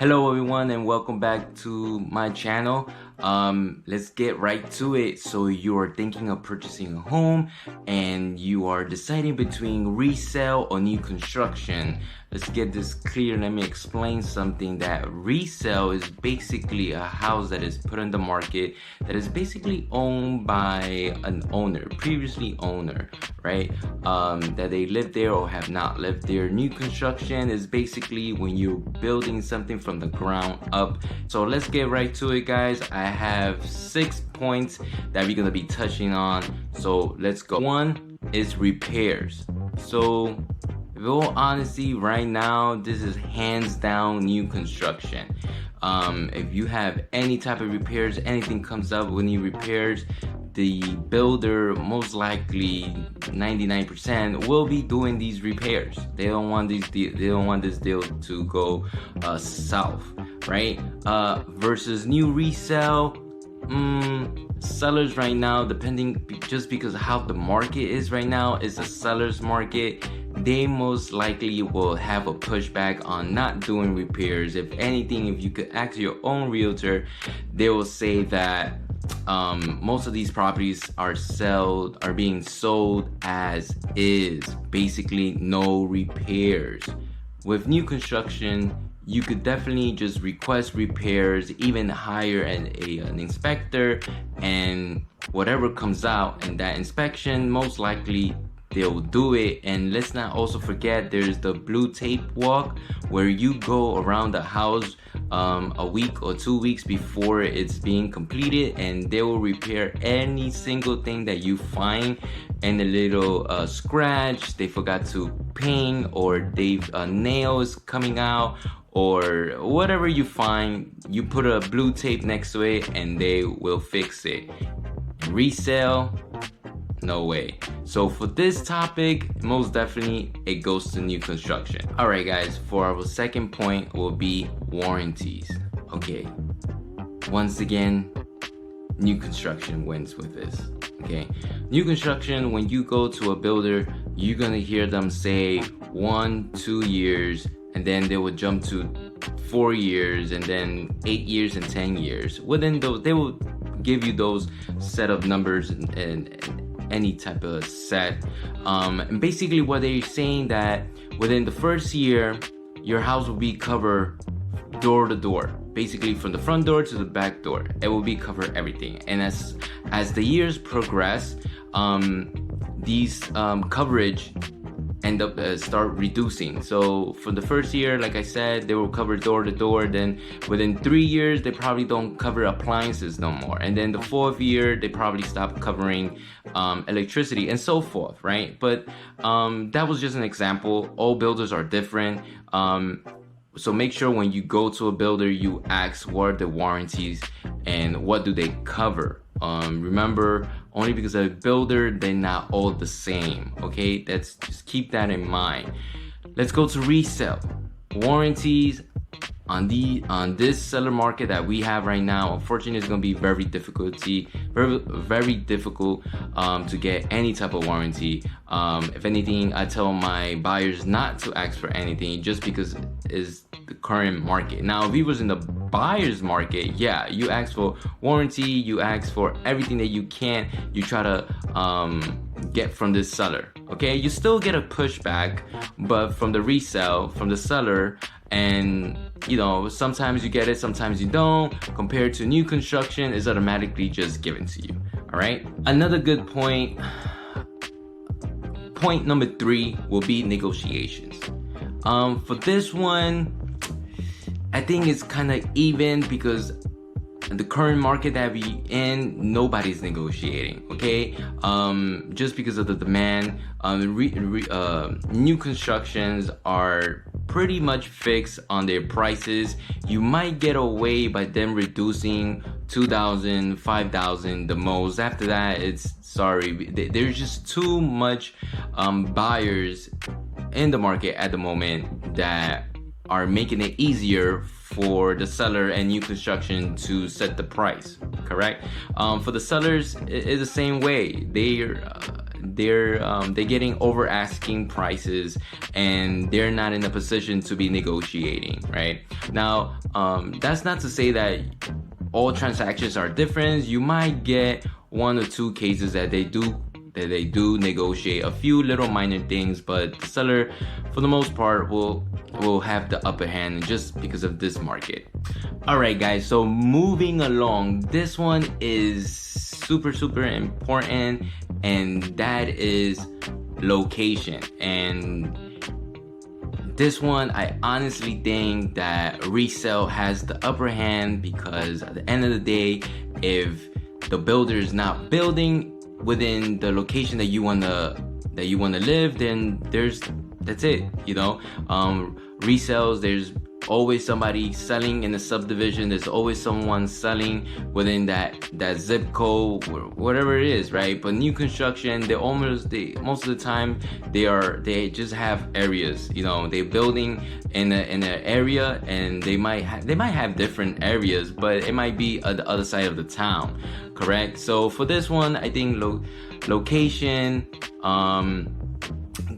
Hello everyone and welcome back to my channel. Let's get right to it. So you are thinking of purchasing a home and you are deciding between resale or new construction. Let's get this clear. Let me explain something. That resale is basically a house that is put on the market that is basically owned by an owner, previously owner, right? That they live there or have not lived there. New construction is basically when you're building something from the ground up. So let's get right to it, guys. I have 6 points that we're gonna be touching on. So let's go. One is repairs. So in all honesty, right now, this is hands down new construction. If you have any type of repairs, anything comes up with new repairs, the builder most likely 99% will be doing these repairs. They don't want this deal to go south, right? Versus new resale. Sellers right now, depending, just because of how the market is right now, is a seller's market. They most likely will have a pushback on not doing repairs. If anything, if you could ask your own realtor, they will say that most of these properties are being sold as is, basically no repairs. With new construction, you could definitely just request repairs, even hire an inspector, and whatever comes out in that inspection, most likely they'll do it. And let's not also forget, there's the blue tape walk, where you go around the house a week or 2 weeks before it's being completed, and they will repair any single thing that you find. And a little scratch they forgot to paint, or they've nails coming out, or whatever you find, you put a blue tape next to it and they will fix it. Resale, no way. So for this topic, most definitely it goes to new construction. All right, guys, for our second point will be warranties. Okay, once again, new construction wins with this. Okay, new construction, when you go to a builder, you're gonna hear them say 1-2 years, and then they will jump to 4 years, and then 8 years and 10 years. Within those, they will give you those set of numbers and any type of set. And basically what they're saying, that within the first year, your house will be covered door to door, basically from the front door to the back door. It will be covered everything. And as the years progress, these coverage end up start reducing. So for the first year, like I said, they will cover door to door. Then within 3 years, they probably don't cover appliances no more. And then the 4th year, they probably stop covering electricity, and so forth, right? But that was just an example. All builders are different. So make sure when you go to a builder, you ask what are the warranties and what do they cover. Remember, only because of a builder, they're not all the same. Okay, just keep that in mind. Let's go to resale. Warranties on this seller market that we have right now, unfortunately, it's going to be very difficult to get any type of warranty. If anything, I tell my buyers not to ask for anything, just because it's the current market. Now, if we was in the buyer's market, yeah, you ask for warranty, you ask for everything that you can, you try to get from this seller. Okay, you still get a pushback, but from the resale, from the seller. And you know, sometimes you get it, sometimes you don't. Compared to new construction, is automatically just given to you. All right, another good point number 3 will be negotiations. For this one, I think it's kind of even, because the current market that we in, nobody's negotiating. Okay, just because of the demand. New constructions are pretty much fixed on their prices. You might get away by them reducing $2,000, $5,000 the most. After that, it's sorry, there's just too much buyers in the market at the moment that are making it easier for the seller and new construction to set the price, correct? For the sellers, it's the same way. they're getting over asking prices, and they're not in a position to be negotiating. Right now, that's not to say that all transactions are different. You might get one or two cases that they do negotiate a few little minor things, but the seller for the most part will have the upper hand just because of this market. All right guys, so moving along, this one is super important, and that is location. And this one, I honestly think that resale has the upper hand, because at the end of the day, if the builder is not building within the location that you wanna live, then that's it. Resales, there's always somebody selling in a subdivision. There's always someone selling within that zip code, whatever it is, right? But new construction, most of the time they just have areas. They're building in an area, and they might have different areas, but it might be at the other side of the town, correct? So for this one, I think location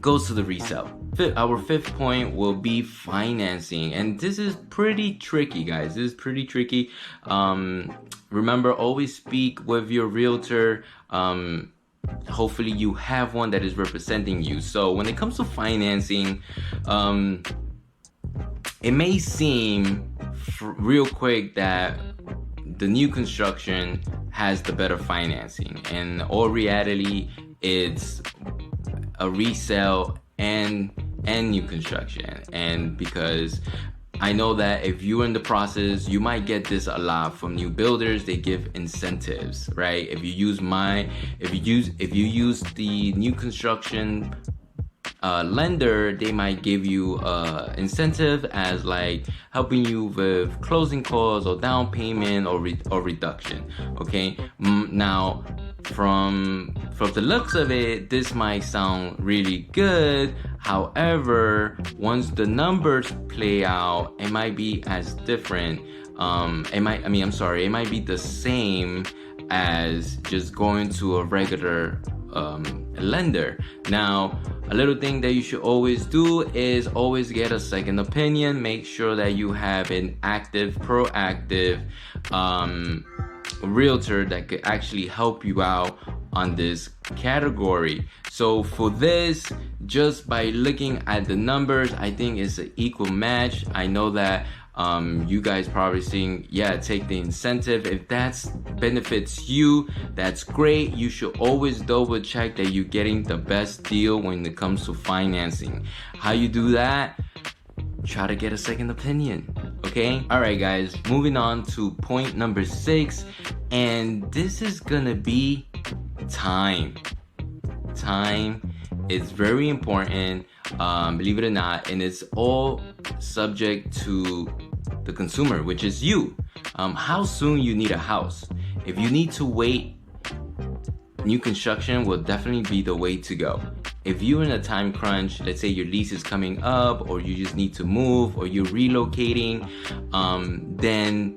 goes to the resale. Our fifth point will be financing, and this is pretty tricky, guys. This is pretty tricky. Remember, always speak with your realtor. Hopefully you have one that is representing you. So when it comes to financing, it may seem real quick that the new construction has the better financing, and all reality, it's a resale and new construction. And because I know that if you're in the process, you might get this a lot from new builders. They give incentives, right? If you use the new construction lender, they might give you incentive as like helping you with closing costs or down payment or reduction. Okay, now from the looks of it, this might sound really good. However, once the numbers play out, it might be as different. It might be the same as just going to a regular lender. Now, a little thing that you should always do is always get a second opinion. Make sure that you have an active, proactive realtor that could actually help you out on this category. So for this, just by looking at the numbers, I think it's an equal match. I know that you guys probably saying, yeah, take the incentive. If that benefits you, that's great. You should always double check that you're getting the best deal when it comes to financing. How you do that? Try to get a second opinion. Okay, all right guys, moving on to point number 6, and this is gonna be time is very important, believe it or not, and it's all subject to the consumer, which is you. How soon you need a house. If you need to wait, new construction will definitely be the way to go. If you're in a time crunch, let's say your lease is coming up, or you just need to move, or you're relocating, then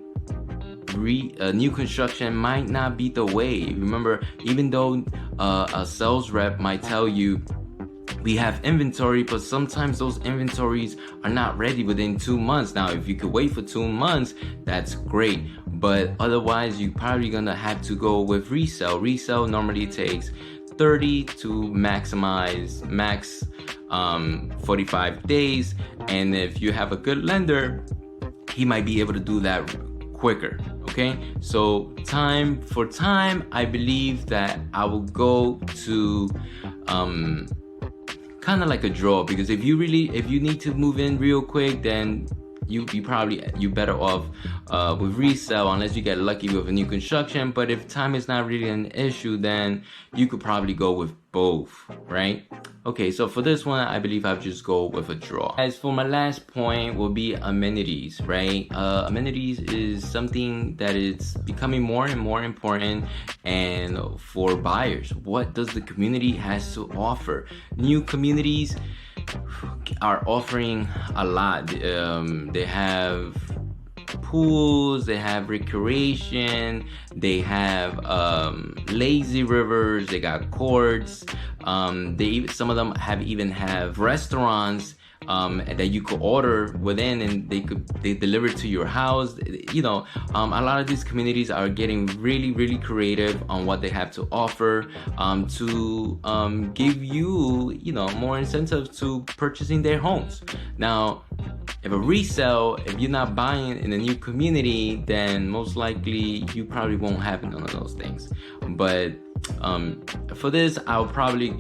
new construction might not be the way. Remember, even though a sales rep might tell you we have inventory, but sometimes those inventories are not ready within 2 months. Now, if you could wait for 2 months, that's great. But otherwise, you're probably gonna have to go with resale. Resale normally takes 30 to max 45 days. And if you have a good lender, he might be able to do that quicker. Okay, so time, I believe that I will go to kind of like a draw, because if you need to move in real quick, then you better off with resale, unless you get lucky with a new construction. But if time is not really an issue, then you could probably go with both, right? Okay, so for this one, I believe I'll just go with a draw. As for my last point will be amenities, right? Amenities is something that is becoming more and more important, and for buyers, what does the community has to offer? New communities are offering a lot. They have pools, they have recreation, they have lazy rivers, they got courts. Some of them even have restaurants that you could order within, and they deliver to your house. You know, a lot of these communities are getting really creative on what they have to offer to give you, you know, more incentive to purchasing their homes. Now, if you're not buying in a new community, then most likely you probably won't have none of those things. But for this, I'll probably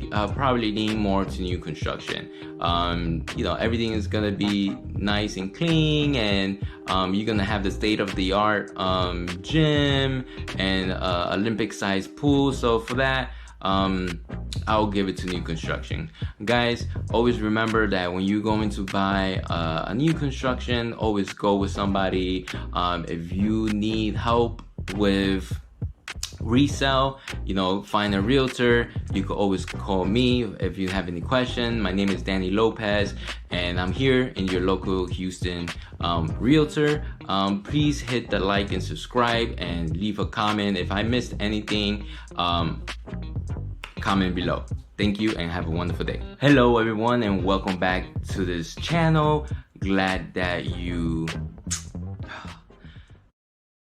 lean more to new construction. You know, everything is gonna be nice and clean, and you're gonna have the state-of-the-art gym and Olympic-sized pool. So for that, I'll give it to new construction. Guys, always remember that when you're going to buy a new construction, always go with somebody. If you need help with resale, you know, find a realtor. You can always call me if you have any question. My name is Danny Lopez, and I'm here in your local Houston realtor. Please hit the like and subscribe and leave a comment. If I missed anything, comment below. Thank you and have a wonderful day. Hello everyone, and welcome back to this channel. Glad that you